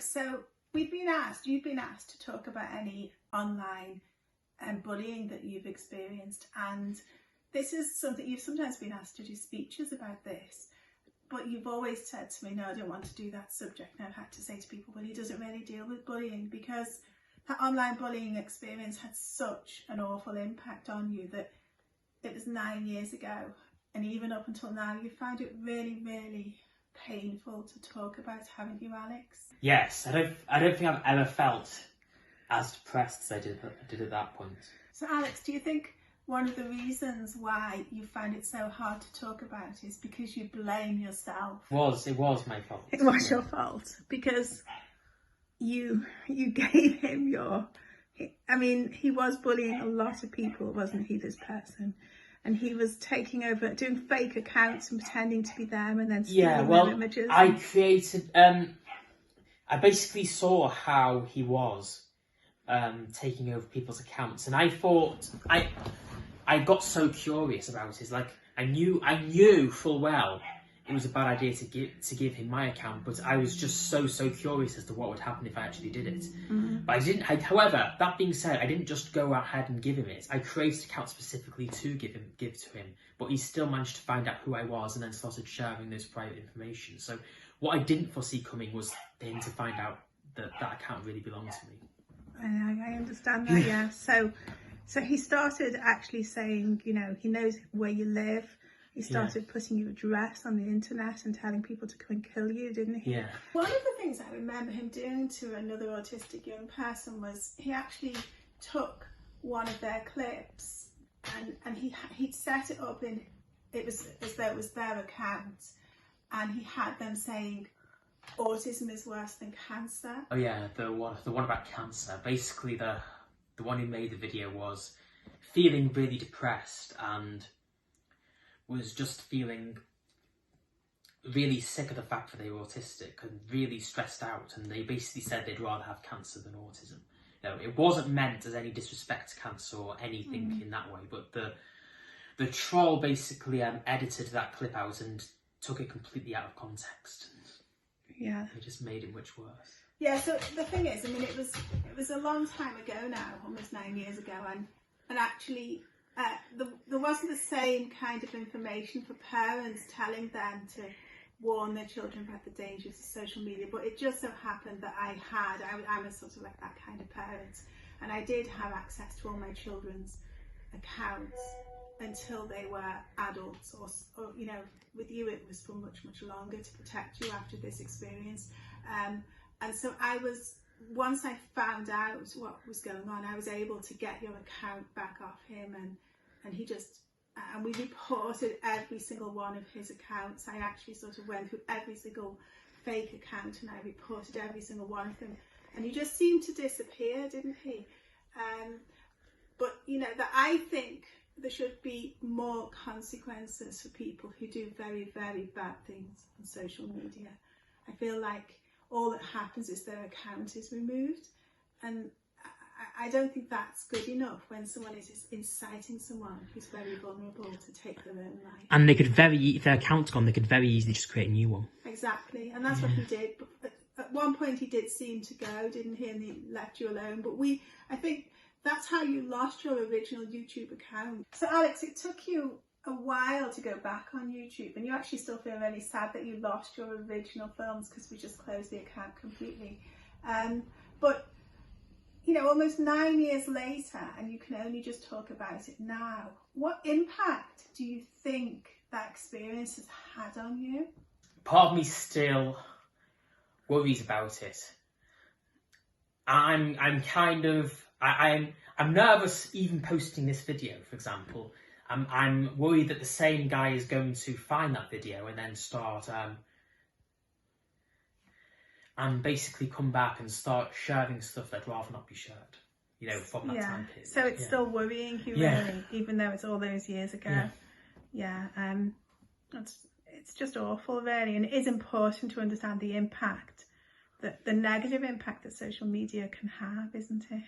Alex, so you've been asked to talk about any online bullying that you've experienced, and this is something you've sometimes been asked to do speeches about this, but you've always said to me, no, I don't want to do that subject. And I've had to say to people, well, he doesn't really deal with bullying, because that online bullying experience had such an awful impact on you that it was 9 years ago, and even up until now you find it really, really painful to talk about, haven't you, Alex? Yes, I don't think I've ever felt as depressed as I did at that point. So Alex, do you think one of the reasons why you find it so hard to talk about is because you blame yourself? It was my fault. It was your fault, because you gave him he was bullying a lot of people, wasn't he, this person? And he was taking over, doing fake accounts and pretending to be them, and then stealing their images. I created, I basically saw how he was taking over people's accounts, and I thought, I got so curious about it. Like, I knew full well it was a bad idea to give him my account, but I was just so curious as to what would happen if I actually did it. Mm-hmm. But I didn't. However, that being said, I didn't just go ahead and give him it. I created an account specifically to give to him, but he still managed to find out who I was and then started sharing those private information. So what I didn't foresee coming was for him to find out that that account really belonged to me. I understand that, yeah. So he started actually saying, he knows where you live. He started putting your address on the internet and telling people to come and kill you, didn't he? Yeah. One of the things I remember him doing to another autistic young person was he actually took one of their clips and he'd set it up it was as though it was their account, and he had them saying, autism is worse than cancer. Oh yeah, the one about cancer. Basically, the one who made the video was feeling really depressed and was just feeling really sick of the fact that they were autistic and really stressed out, and they basically said they'd rather have cancer than autism. No, it wasn't meant as any disrespect to cancer or anything in that way, but the troll basically edited that clip out and took it completely out of context. Yeah. It just made it much worse. Yeah, so the thing is, it was a long time ago now, almost 9 years ago, and actually there wasn't the same kind of information for parents telling them to warn their children about the dangers of social media, but it just so happened that I'm a sort of like that kind of parent, and I did have access to all my children's accounts until they were adults, or with you it was for much longer to protect you after this experience, and so once I found out what was going on, I was able to get your account back off him, and he just, and we reported every single one of his accounts. I actually sort of went through every single fake account and I reported every single one of them, and he just seemed to disappear, didn't he? But that I think there should be more consequences for people who do very, very bad things on social media. I feel like all that happens is their account is removed, and I don't think that's good enough when someone is inciting someone who's very vulnerable to take their own life. And they could if their account's gone, they could very easily just create a new one. Exactly, and that's what he did. But at one point he did seem to go, didn't he? And he left you alone. But I think that's how you lost your original YouTube account. So Alex, it took you a while to go back on YouTube, and you actually still feel really sad that you lost your original films because we just closed the account completely. But almost 9 years later, and you can only just talk about it now. What impact do you think that experience has had on you? Part of me still worries about it. I'm nervous even posting this video, for example. I'm worried that the same guy is going to find that video and then start and basically come back and start sharing stuff that'd rather not be shared, from that time period. So it's still worrying you, really, even though it's all those years ago. It's just awful, really, and it is important to understand the impact, the negative impact that social media can have, isn't it?